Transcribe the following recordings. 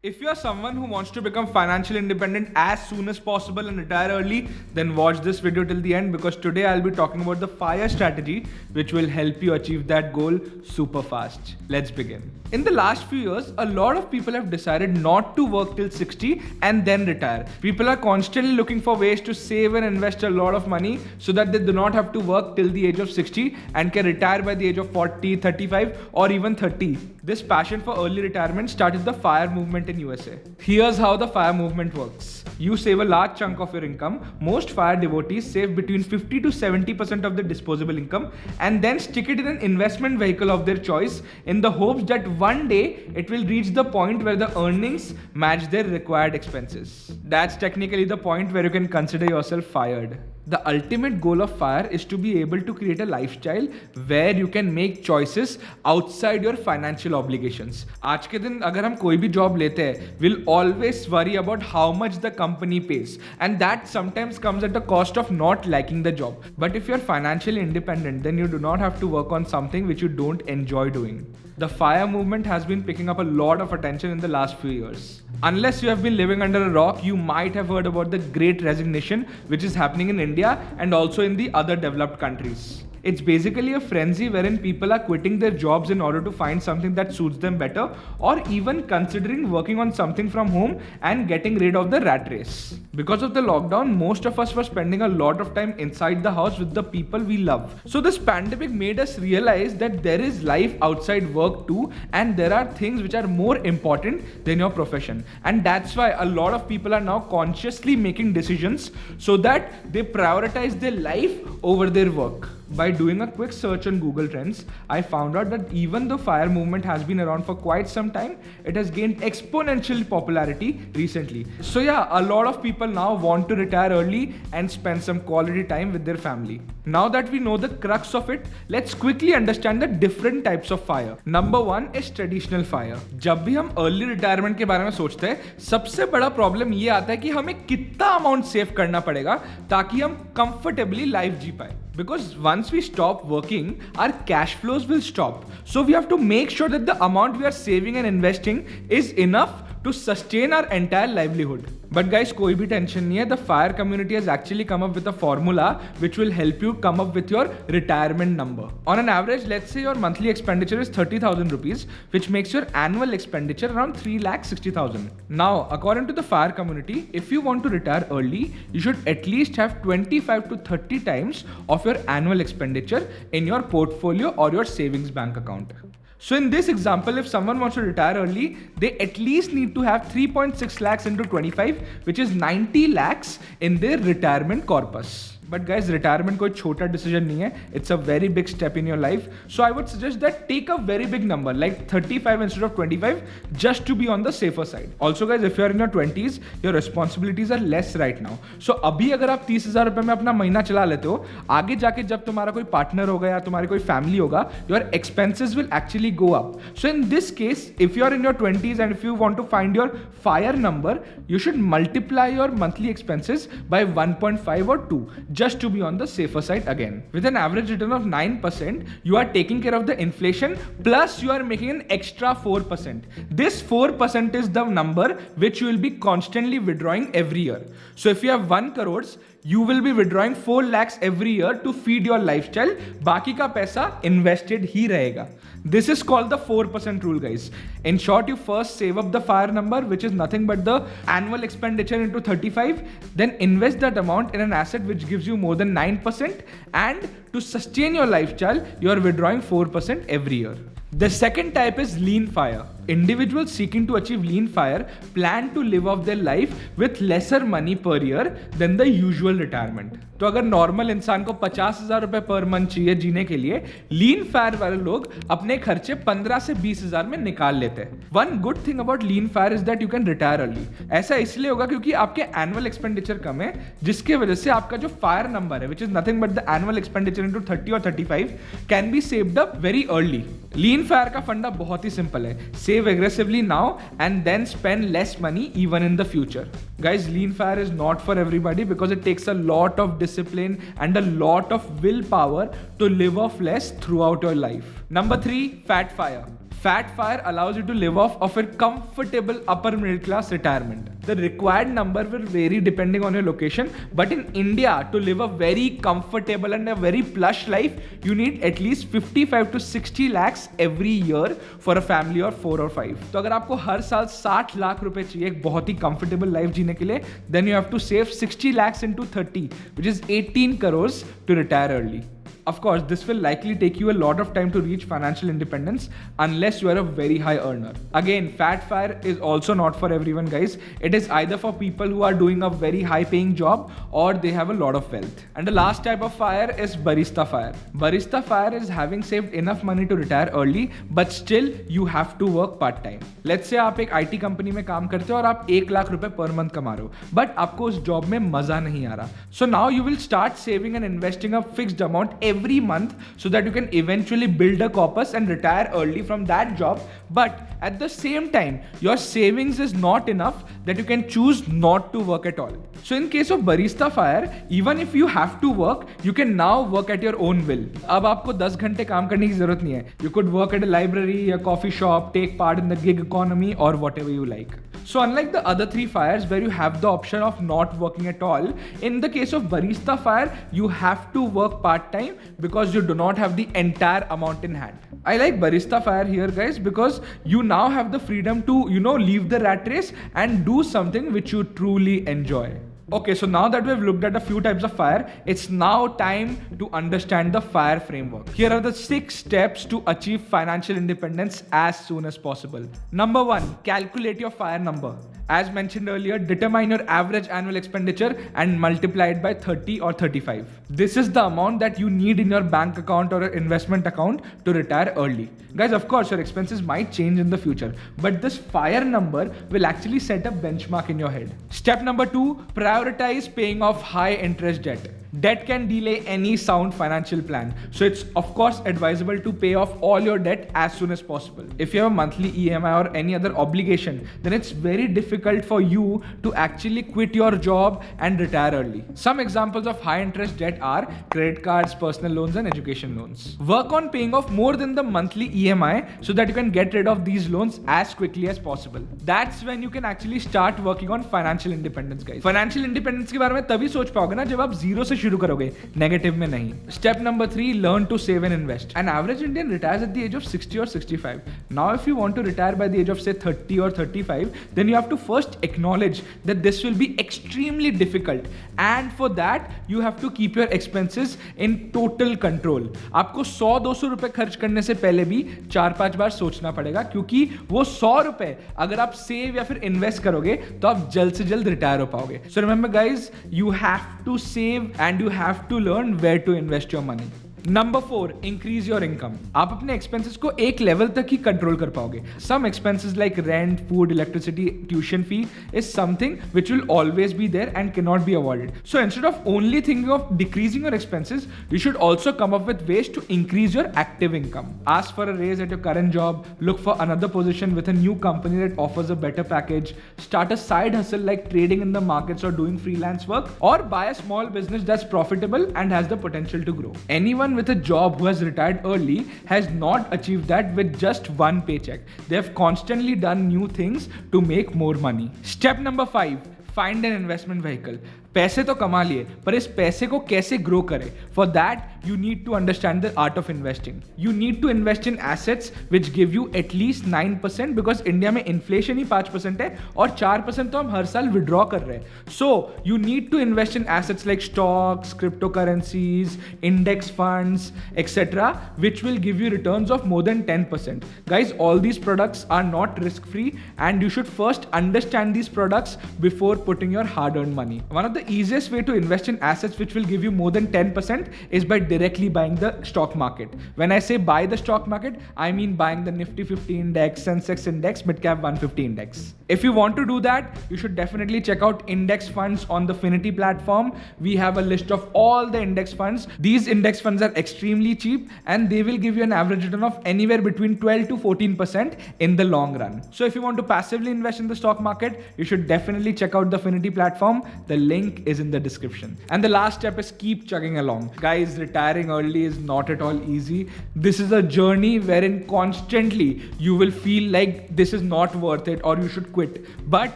If you are someone who wants to become financially independent as soon as possible and retire early, then watch this video till the end because today I'll be talking about the FIRE strategy which will help you achieve that goal super fast. Let's begin. In the last few years, a lot of people have decided not to work till 60 and then retire. People are constantly looking for ways to save and invest a lot of money so that they do not have to work till the age of 60 and can retire by the age of 40, 35 or even 30. This passion for early retirement started the FIRE movement in USA. Here's how the FIRE movement works. You save a large chunk of your income. Most FIRE devotees save between 50 to 70% of their disposable income and then stick it in an investment vehicle of their choice in the hopes that one day it will reach the point where the earnings match their required expenses. That's technically the point where you can consider yourself fired. The ultimate goal of FIRE is to be able to create a lifestyle where you can make choices outside your financial obligations. आज के दिन अगर हम कोई भी job लेते हैं, we'll always worry about how much the company pays, and that sometimes comes at the cost of not liking the job. But if you're financially independent, then you do not have to work on something which you don't enjoy doing. The FIRE movement has been picking up a lot of attention in the last few years. Unless you have been living under a rock, you might have heard about the Great Resignation, which is happening in India and also in the other developed countries. It's basically a frenzy wherein people are quitting their jobs in order to find something that suits them better, or even considering working on something from home and getting rid of the rat race. Because of the lockdown, most of us were spending a lot of time inside the house with the people we love. So this pandemic made us realize that there is life outside work too, and there are things which are more important than your profession. And that's why a lot of people are now consciously making decisions so that they prioritize their life over their work. By doing a quick search on Google Trends, I found out that even though FIRE movement has been around for quite some time, it has gained exponential popularity recently. So yeah, a lot of people now want to retire early and spend some quality time with their family. Now that we know the crux of it, let's quickly understand the different types of FIRE. Number one is traditional FIRE. जब भी हम early retirement के बारे में सोचते हैं, सबसे बड़ा problem ये आता है कि हमें कितना amount save करना पड़ेगा ताकि हम comfortably life जी पाए. Because once we stop working, our cash flows will stop. So we have to make sure that the amount we are saving and investing is enough to sustain our entire livelihood. But guys, कोई भी tension नहीं है. The FIRE community has actually come up with a formula which will help you come up with your retirement number. On an average, let's say your monthly expenditure is 30,000 rupees, which makes your annual expenditure around 3,60,000. Now, according to the FIRE community, if you want to retire early, you should at least have 25 to 30 times of your annual expenditure in your portfolio or your savings bank account. So in this example, if someone wants to retire early, they at least need to have 3.6 lakhs into 25, which is 90 lakhs in their retirement corpus. But guys, retirement कोई छोटा decision नहीं है. It's a very big step in your life. So I would suggest that take a very big number like 35 instead of 25 just to be on the safer side. Also guys, if you are in your 20s, your responsibilities are less right now. So अभी अगर आप 30,000 रुपए में अपना महीना चला लेते हो, आगे जाके जब तुम्हारा कोई partner होगा या तुम्हारी कोई family होगा, your expenses will actually go up. So in this case, if you are in your 20s and if you want to find your FIRE number, you should multiply your monthly expenses by 1.5 or 2. Just to be on the safer side again. With an average return of 9%, you are taking care of the inflation plus you are making an extra 4%. This 4% is the number which you will be constantly withdrawing every year. So if you have 1 crores, you will be withdrawing 4 lakhs every year to feed your lifestyle. बाकी का पैसा invested ही रहेगा. This is called the 4% rule, guys. In short, you first save up the FIRE number, which is nothing but the annual expenditure into 35, then invest that amount in an asset which gives you more than 9%, and to sustain your lifestyle, you are withdrawing 4% every year. The second type is lean FIRE. Individuals seeking to achieve lean FIRE plan to live off their life with lesser money per year than the usual retirement. तो अगर normal इंसान को 50,000 रुपए per month चाहिए जीने के लिए, लीन fire वाले लोग अपने खर्चे 15 से 20,000 में निकाल लेते हैं. One good thing about lean fire is that you can retire early. ऐसा इसलिए होगा क्योंकि आपके एनुअल एक्सपेंडिचर कम है, जिसके वजह से आपका जो फायर नंबर है, which is nothing but the annual expenditure into 30 और 35, can be saved up very early. Lean fire का फंडा बहुत ही सिंपल है. Save aggressively now and then spend less money even in the future. Guys, lean fire is not for everybody because it takes a lot of discipline and a lot of willpower to live off less throughout your life. Number 3, fat fire. Fat FIRE allows you to live off of a comfortable upper middle class retirement. The required number will vary depending on your location, but in India, to live a very comfortable and a very plush life, you need at least 55 to 60 lakhs every year for a family of 4 or 5. तो अगर आपको हर साल 60 लाख रुपए चाहिए एक बहुत ही comfortable life जीने के लिए, then you have to save 60 lakhs into 30, which is 18 crores to retire early. Of course, this will likely take you a lot of time to reach financial independence unless you are a very high earner. Again, Fat FIRE is also not for everyone, guys. It is either for people who are doing a very high paying job or they have a lot of wealth. And the last type of FIRE is Barista FIRE. Barista FIRE is having saved enough money to retire early, but still you have to work part time. Let's say आप एक IT company में काम करते हो और आप 1 लाख रुपए per month कमा रहे हो, बट आपको उस जॉब में मजा नहीं आ रहा. So now you will start saving and investing a fixed amount every month so that you can eventually build a corpus and retire early from that job. But at the same time, your savings is not enough that you can choose not to work at all. So in case of Barista FIRE, even if you have to work, you can now work at your own will. अब आपको 10 घंटे काम करने की जरूरत नहीं है. You could work at a library, a coffee shop, take part in the gig economy or whatever you like. So unlike the other 3 FIREs where you have the option of not working at all, in the case of Barista FIRE, you have to work part-time because you do not have the entire amount in hand. I like Barista FIRE here, guys, because you now have the freedom to, leave the rat race and do something which you truly enjoy. Okay, so now that we've looked at a few types of FIRE, it's now time to understand the FIRE framework. Here are the 6 steps to achieve financial independence as soon as possible. Number 1, calculate your FIRE number. As mentioned earlier, determine your average annual expenditure and multiply it by 30 or 35. This is the amount that you need in your bank account or investment account to retire early. Guys, of course, your expenses might change in the future, but this FIRE number will actually set a benchmark in your head. Step number 2, prioritize paying off high interest debt. Debt can delay any sound financial plan. So it's of course advisable to pay off all your debt as soon as possible. If you have a monthly EMI or any other obligation, then it's very difficult for you to actually quit your job and retire early. Some examples of high interest debt are credit cards, personal loans and education loans. Work on paying off more than the monthly EMI so that you can get rid of these loans as quickly as possible. That's when you can actually start working on financial independence, guys. Financial independence के बारे में तभी सोच पाओगे ना जब आप zero से शुरू करोगे, नेगेटिव में नहीं. Step number 3, learn to save and invest. An average Indian retires at the age of 60 or 65. Now if you want to retire by the age of say 30 or 35, then you have to first acknowledge that this will be extremely difficult, and for that you have to keep your expenses in total control. आपको 100-200 रुपए खर्च करने से पहले भी 4-5 बार सोचना पड़ेगा, क्योंकि वो 100 रुपए अगर आप सेव या फिर इन्वेस्ट करोगे तो आप जल्द से जल्द रिटायर हो पाओगे. So remember guys, you have to save and you have to learn where to invest your money. Number 4, increase your income. आप अपने expenses को एक level तक ही control कर पाओगे. Some expenses like rent, food, electricity, tuition fee is something which will always be there and cannot be avoided. So instead of only thinking of decreasing your expenses, you should also come up with ways to increase your active income. Ask for a raise at your current job, look for another position with a new company that offers a better package, start a side hustle like trading in the markets or doing freelance work, or buy a small business that's profitable and has the potential to grow. Anyone with a job who has retired early has not achieved that with just one paycheck. They have constantly done new things to make more money. Step number 5, find an investment vehicle. पैसे तो कमा लिए, पर इस पैसे को कैसे grow करें? For that, you need to understand the art of investing. You need to invest in assets which give you at least 9% because India में इन्फ्लेशन ही 5% है और 4% तो हम हर साल विड्रॉ कर रहे हैं. So, you need to invest in assets like stocks, cryptocurrencies, index funds, etc., which will give you returns of more than 10%. Guys, all these products are not risk-free and you should first understand these products before putting your hard-earned money. One of the easiest way to invest in assets which will give you more than 10% is by directly buying the stock market. When I say buy the stock market, I mean buying the Nifty 50 index, Sensex index, Midcap 150 index. If you want to do that, you should definitely check out index funds on the Finity platform. We have a list of all the index funds. These index funds are extremely cheap and they will give you an average return of anywhere between 12 to 14% in the long run. So if you want to passively invest in the stock market, you should definitely check out the Finity platform. The link link is in the description. And the last step is keep chugging along. Guys, retiring early is not at all easy. This is a journey wherein constantly you will feel like this is not worth it or you should quit. But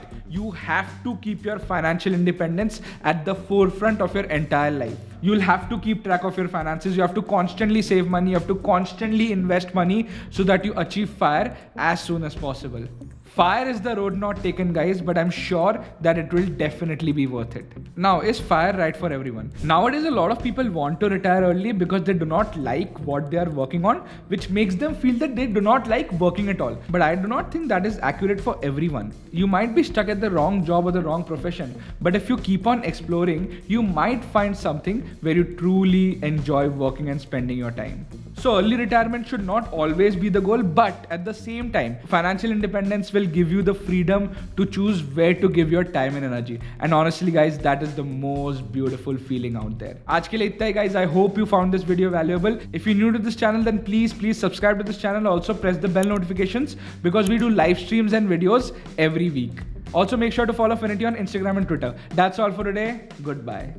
you have to keep your financial independence at the forefront of your entire life. You'll have to keep track of your finances. You have to constantly save money. You have to constantly invest money so that you achieve FIRE as soon as possible. FIRE is the road not taken, guys, but I'm sure that it will definitely be worth it. Now, is FIRE right for everyone? Nowadays, a lot of people want to retire early because they do not like what they are working on, which makes them feel that they do not like working at all. But I do not think that is accurate for everyone. You might be stuck at the wrong job or the wrong profession, but if you keep on exploring, you might find something where you truly enjoy working and spending your time. So early retirement should not always be the goal, but at the same time, financial independence will give you the freedom to choose where to give your time and energy. And honestly, guys, that is the most beautiful feeling out there. आज के लिए इतना ही, guys. I hope you found this video valuable. If you're new to this channel, then please subscribe to this channel. Also press the bell notifications because we do live streams and videos every week. Also make sure to follow Finity on Instagram and Twitter. That's all for today. Goodbye.